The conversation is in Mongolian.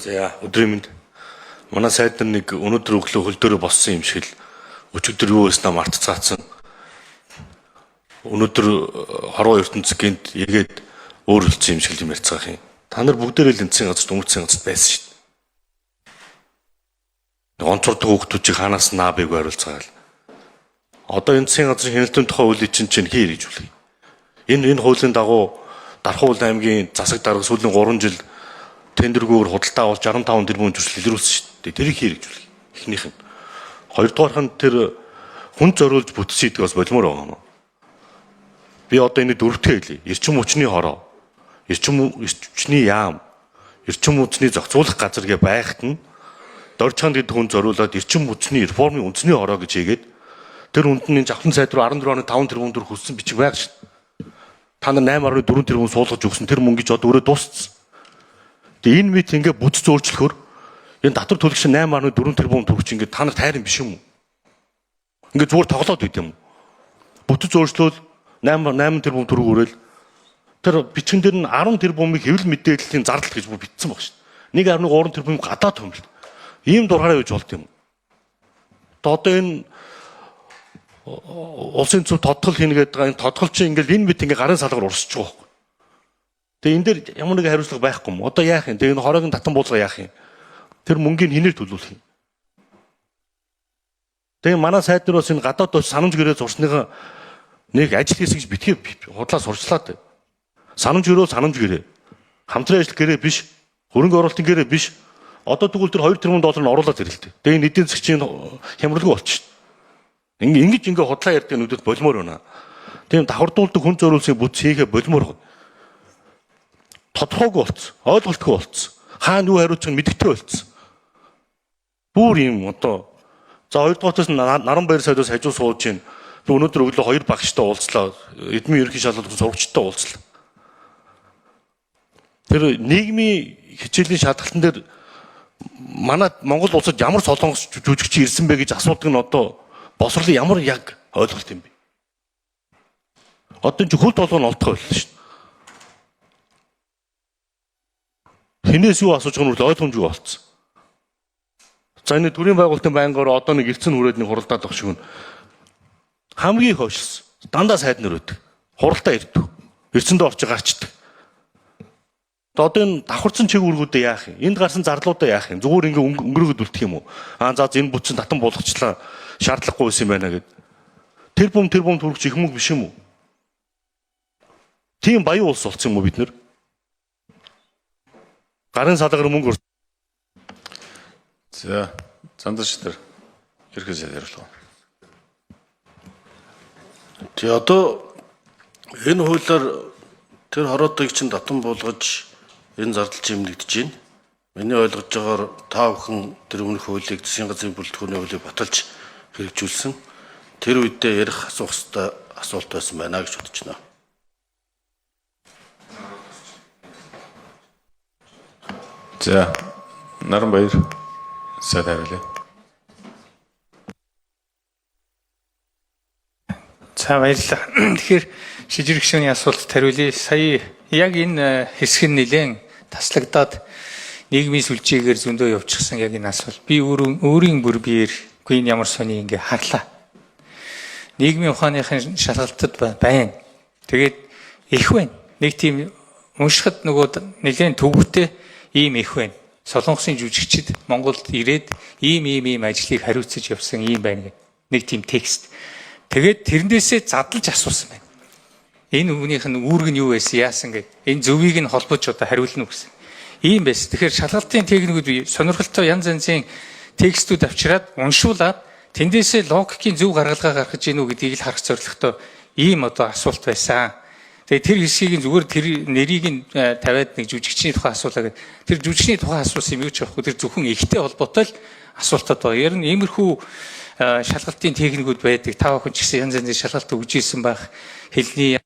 За өдрийн мэнд манай сайд нар нэг өнөөдөр өглөө хөлдөөрөө боссон юм шиг л өчигдөр юу хийснэ мартцаацсан. Өнөөдөр хорвоо ертөнцийн эгээд өөр хэлсэн юм шиг л ярьцгаах юм. Та нар бүгдээрээ л энцгийн газар дүмцгийн газар байсан шүү дээ. Онцордог хүүхдүүдийг хаанаас наабыг байруулцгаал. Одоо энцгийн газрын хяналтын тухай хуулийг чинь хий гэж үлээ. Энэ хуулийн дагуу Дархуул аймгийн засаг дарга сүүлийн 3 жил тендергүүр худалдаа авал 65 тэрбум төгрөг илрүүлсэн шүү дээ. Тэрийг хий гэж үлээ. Эхнийх нь. Хоёрдугаарх нь тэр хүн зориулж бүтцийдэг бас болмоор байгаа юм. Би одоо энэ дөрөвтэй хэлье. Эрчим хүчний хороо, эрчим хүчний яам, эрчим хүчний зохицуулах газар гэ байхад нь Дорчханд гэдэг хүн зориулаад эрчим хүчний реформын үндэсний хороо гэж хийгээд тэр үндэний завхан сайд руу 14.5 тэрбум төгрөг хүссэн бичиг байг шүү. Та нар 8.4 тэрбум суулгаж өгсөн тэр мөнгөж одоо өөрөө дууссан. Тэгээ энэ мэт ингээ бүтэц өөрчлөхөөр энэ татвар төлөгч 8.4 тэрбум төгрөг чи ингээ та нар тайран биш юм уу? Ингээ зүгээр тоглоод байт юм уу? Бүтэц өөрчлөөл 8 тэрбум төгрөг өрөөл тэр бичгэн дээр нь 10 тэрбумыг хэвлэл мэдээллийн зардал гэж бүр бичсэн баг шүү. 1.3 тэрбум гадаад төмөл. Ийм дургаараа байж болт юм. Одоо энэ улсын зөв тодтол хийнэ гэдэг байгаа энэ тодтол чинь ингээл энэ мэт ингээ гарын салгаар урсч байгаа байхгүй. Тэгээ энэ дээр ямар нэг хариуцлага байхгүй юм. Одоо яах юм? Тэгээ энэ хороогийн татан буулга яах юм? Тэр мөнгийг хинээр төлөвлөх юм. Тэгээ манай сайд нар бас энэ гадаад очиж санамж гэрээ зурсныгаа нэг ажил хийсэн гэж битгий худлаа сурчлаад. Санамж гэрээ санамж гэрээ. Хамтран ажил гэрээ биш. Хөрөнгө оруулалтын гэрээ биш. Одоо тэгвэл тэр 2 тэрбум доллар нь оруулаад ирэлтэй. Тэгээ энэ эдийн засгийн хямралгүй болчих. Ингэж худлаа ярьдаг нүдэд болмоор байна. Тийм давхардуулдаг хүн зориулсан бүтэц хийхэ болмоор. Тодорхойгүй болцсон. Ойлголтгүй болцсон. Хаана юу хариуцах нь мэдэгтэй болцсон. Бүр юм одоо за 2 дугаарт нь Наранбаяр сайдаас хажуу сууж чинь өнөөдөр өглөө 2 багштай уулзлаа. Эдмийн ерөнхий шалгалт сурагчтай уулзлаа. Тэр нийгмийн хичээлийн шалгалтын дээр манай Монгол улсад ямар солонгос жүжигч ирсэн бэ гэж асуудаг нь одоо босрлын ямар яг ойлголт юм бэ? Одоо энэ хөл толгой нь олдох байлаа шүү. Хинээс юу асууж байгаа нь ойлгомжгүй болцсон. За энэ төрийн байгуулалтын байнгоор одоо нэг эрдсэн хүрээдний хуралдаад баг шиг нь хамгийн их хойшлсон. Дандаа сайд нар өдөг. Хуралдаа ирдэг. Эрдсэндээ орж гарчдаг. Одоо энэ давхарцсан чиглэлүүдээ яах юм? Энд гарсан зарлуудаа яах юм? Зүгээр ингээ өнгөрөөгд үлдэх юм уу? За энэ бүтцэн татан болгочлаа шаардлагагүй байсан юм байна гэд. Тэрбум төгрөгч их мөнгө биш юм уу? Тийм баян улс болсон юм уу бид нэр? Гарын салгаар мөнгө. За зандагчдэр ерхий сайд ярилцлаа. Тэгээ одоо энэ хуулиар тэр хороодыг чинь татан буулгаж энэ зардал чимлэгдэж байна. Миний ойлгож байгаагаар та бүхэн тэр өмнөх хуулийг засгийн газрын бүрэлдэхүүний хуулийг баталж хэрэгжүүлсэн. Тэр үедээ ярих асуух хэвээр асуулт байсан байна гэж бодож байна. За Наранбаяр сайд хариулъя. За баярлалаа. Тэгэхээр шижирх гишүүний асуулт хариулъя. Сая яг энэ хэсэг нь нэлээд таслагдаад нийгмийн сүлжээгээр зөндөө явчихсан яг энэ асуулт. Би өөрийн бүр биеэр гүн ямар сони ингээ харлаа. Нийгмийн ухааныхын шалгалтад байна. Тэгээд их байна. Нэг тийм уншихад нөгөө нэлээд төвөгтэй ийм их байна. Солонгосын жүжигчид Монголд ирээд ийм ажлыг хариуцаж явсан ийм байна гэх нэг тийм текст. Тэгээд тэрнээсээ задлаж асуусан байна. Энэ хүнийх нь үүрэг нь юу байсан яасан гэх. Энэ зөвийг нь холбож одоо хариулна гэсэн. Ийм байсан. Тэгэхээр шалгалтын техникүүд сонирхолтой янз янзын текстүүд авчираад уншуулад тэндээсээ логикийн зөв гаргалгаа гаргаж ийн үү гэдгийг л харах зорилготой ийм одоо асуулт байсан. Тэгээ тэр хэсгийг зүгээр тэр нэрийг нь тавиад нэг жүжигчний тухай асуулаа гэдэг. Тэр жүжигчний тухай асуусан юм юу ч байхгүй. Тэр зөвхөн ихтэй холбоотой л асуултад байна. Ер нь иймэрхүү шалгалтын техникүүд байдаг. Та бүхэн ч гэсэн янз янзын шалгалт өгж ирсэн байх хэлний